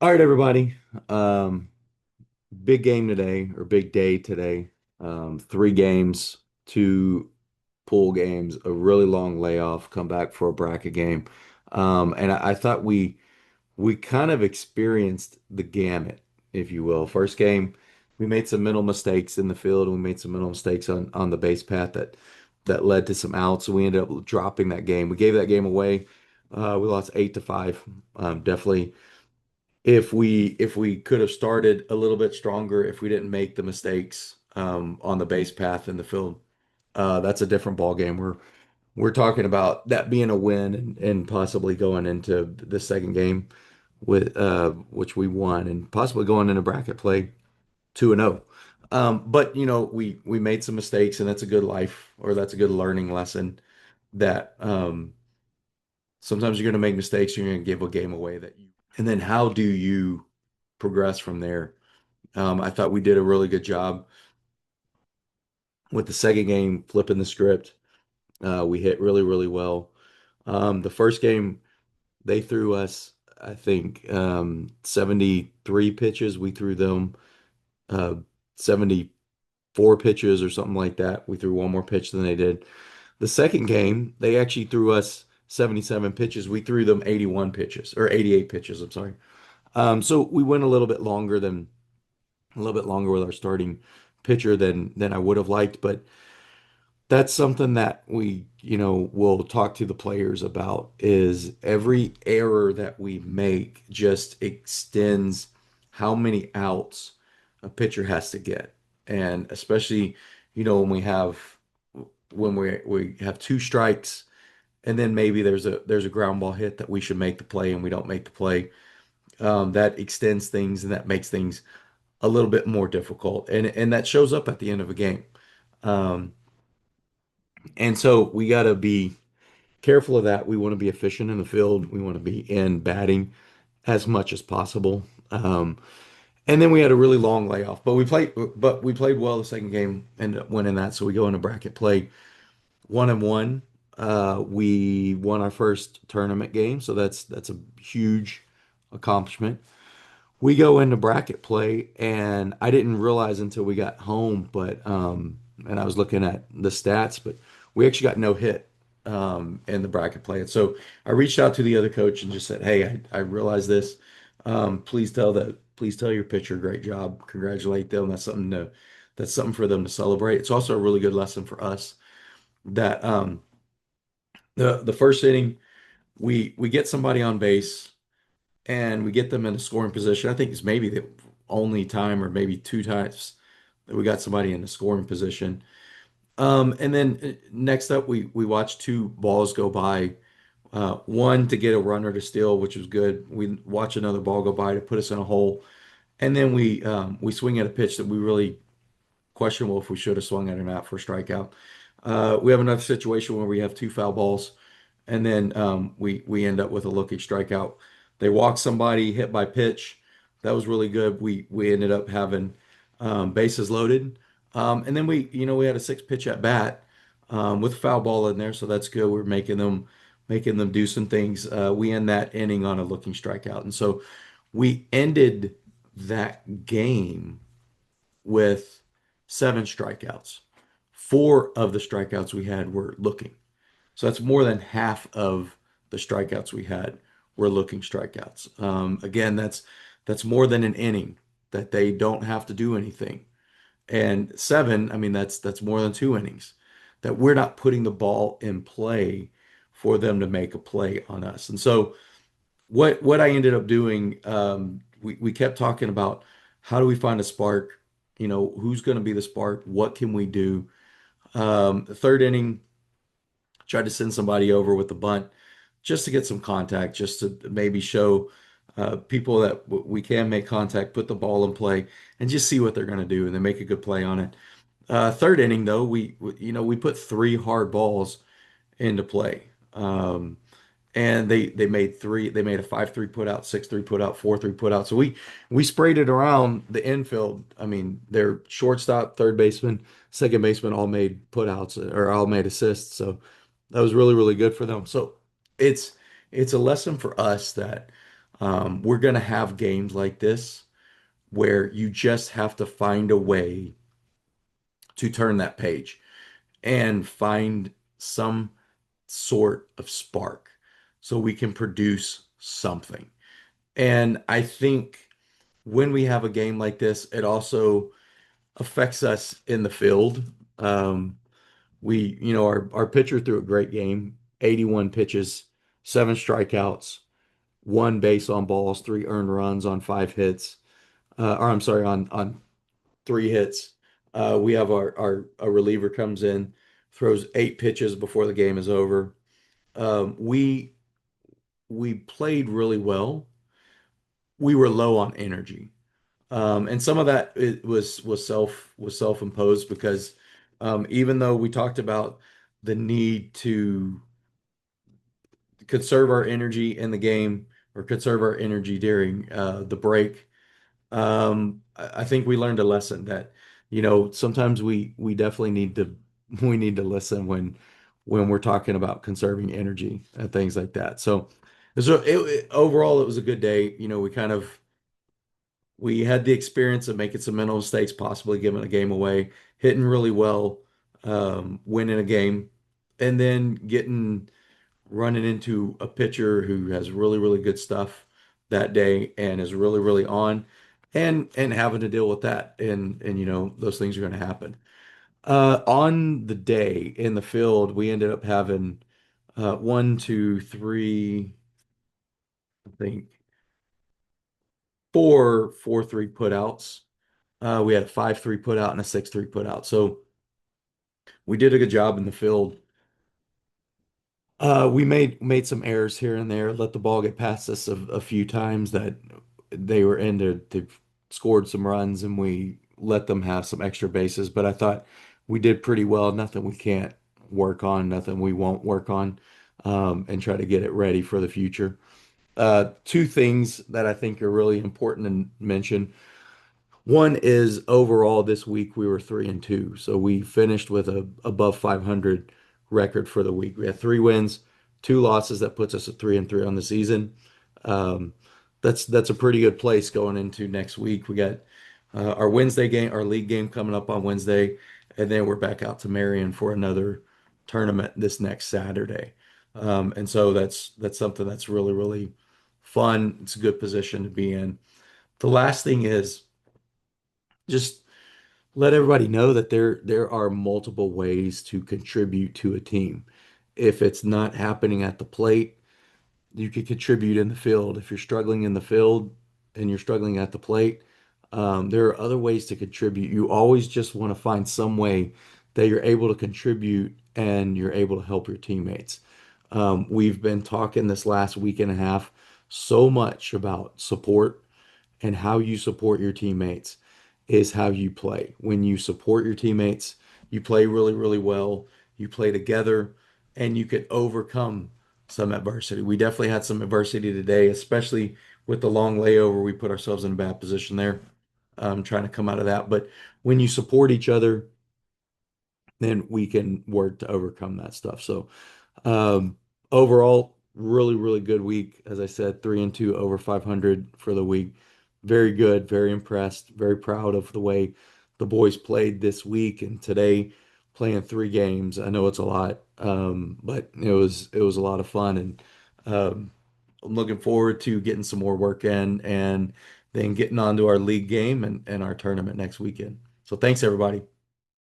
All right, everybody. Um, Big game today, or big day today. Three games, two pool games, a really long layoff, come back for a bracket game. And I thought we kind of experienced the gamut, if you will. First game, we made some mental mistakes in the field, and we made some mental mistakes on the base path that led to some outs. So we ended up dropping that game. We gave that game away. We lost 8-5. Definitely if we could have started a little bit stronger, if we didn't make the mistakes on the base path in the field, that's a different ball game. We're talking about that being a win and possibly going into the second game with which we won and possibly going into bracket play 2-0. But we made some mistakes, and that's a good life, or that's a good learning lesson that sometimes you're going to make mistakes, you're going to give a game away and then how do you progress from there? I thought we did a really good job with the second game, flipping the script. We hit really, really well. The first game, they threw us, I think, 73 pitches. We threw them 74 pitches or something like that. We threw one more pitch than they did. The second game, they actually threw us 77 pitches. We threw them 81 pitches or 88 pitches. I'm sorry. So we went a little bit longer with our starting pitcher than I would have liked, but that's something that will talk to the players about is every error that we make just extends how many outs a pitcher has to get. And especially, when we have two strikes and then maybe there's a ground ball hit that we should make the play and we don't make the play. That extends things and that makes things a little bit more difficult, and that shows up at the end of a game. Um, and so we got to be careful of that. We want to be efficient in the field. We want to be in batting as much as possible. And then we had a really long layoff, but we played well the second game, ended up winning that. So we go into bracket play 1-1. We won our first tournament game, so that's a huge accomplishment. We go into bracket play, and I didn't realize until we got home, but and I was looking at the stats, but we actually got no hit in the bracket play. And so I reached out to the other coach and just said, "Hey, I realize this. Please tell your pitcher, great job, congratulate them. That's something for them to celebrate. It's also a really good lesson for us that the first inning we get somebody on base." And we get them in a scoring position. I think it's maybe the only time or maybe two times that we got somebody in a scoring position. And then next up, we watched two balls go by. One to get a runner to steal, which was good. We watch another ball go by to put us in a hole, and then we swing at a pitch that we really questionable if we should have swung at or not for a strikeout. We have another situation where we have two foul balls, and then we end up with a looking strikeout. They walk somebody hit by pitch. That was really good. We ended up having bases loaded, and then we had a six pitch at bat with foul ball in there, so that's good. We're making them do some things. We end that inning on a looking strikeout, and so we ended that game with seven strikeouts. Four of the strikeouts we had were looking. So that's more than half of the strikeouts we had were looking strikeouts. Again, that's more than an inning that they don't have to do anything. And seven, I mean, that's more than two innings that we're not putting the ball in play for them to make a play on us. And so what I ended up doing, we kept talking about how do we find a spark? Who's going to be the spark? What can we do? The third inning, tried to send somebody over with the bunt just to get some contact, just to maybe show people that we can make contact, put the ball in play, and just see what they're going to do, and then make a good play on it. Third inning, though, we put three hard balls into play. And they made three. They made a 5-3 put out, 6-3 put out, 4-3 put out. So we sprayed it around the infield. I mean, their shortstop, third baseman, second baseman all made put outs or all made assists. So that was really, really good for them. So it's it's a lesson for us that We're going to have games like this where you just have to find a way to turn that page and find some sort of spark so we can produce something. And I think when we have a game like this, it also affects us in the field. Um, our pitcher threw a great game, 81 pitches, seven strikeouts, one base on balls, three earned runs on five hits. Or I'm sorry, on three hits. We have our reliever comes in, throws eight pitches before the game is over. Um, we we played really well. We were low on energy. And some of that it was self-imposed because even though we talked about the need to conserve our energy in the game or conserve our energy during the break, I think we learned a lesson that, sometimes we definitely need to we need to listen when we're talking about conserving energy and things like that. Overall, it was a good day. We had the experience of making some mental mistakes, possibly giving a game away, hitting really well, winning a game, and then getting running into a pitcher who has really, really good stuff that day and is really, really on, and having to deal with that. And those things are going to happen. On the day in the field, we ended up having one, two, three, I think four three putouts. We had a 5-3 put out and a 6-3 put out. So we did a good job in the field. We made some errors here and there, let the ball get past us a few times that they were in to they've scored some runs and we let them have some extra bases. But I thought we did pretty well. Nothing we can't work on, nothing we won't work on, and try to get it ready for the future. Two things that I think are really important to mention. One is overall this week we were 3-2. So we finished with a above 500 record for the week. We had three wins, two losses. That puts us at 3-3 on the season. Um, that's a pretty good place going into next week. We got our Wednesday game, our league game coming up on Wednesday, and then we're back out to Marion for another tournament this next Saturday. And so that's something that's really, really fun. It's a good position to be in. The last thing is just let everybody know that there are multiple ways to contribute to a team. If it's not happening at the plate, you could contribute in the field. If you're struggling in the field and you're struggling at the plate, there are other ways to contribute. You always just want to find some way that you're able to contribute and you're able to help your teammates. We've been talking this last week and a half so much about support and how you support your teammates is how you play. When you support your teammates, you play really, really well. You play together and you can overcome some adversity. We definitely had some adversity today, especially with the long layover. We put ourselves in a bad position there, trying to come out of that. But when you support each other, then we can work to overcome that stuff. So, um, overall, really, really good week. As I said, 3-2 over 500 for the week. Very good, very impressed, very proud of the way the boys played this week and today playing three games. I know it's a lot, but it was a lot of fun and I'm looking forward to getting some more work in and then getting on to our league game and our tournament next weekend. So thanks everybody.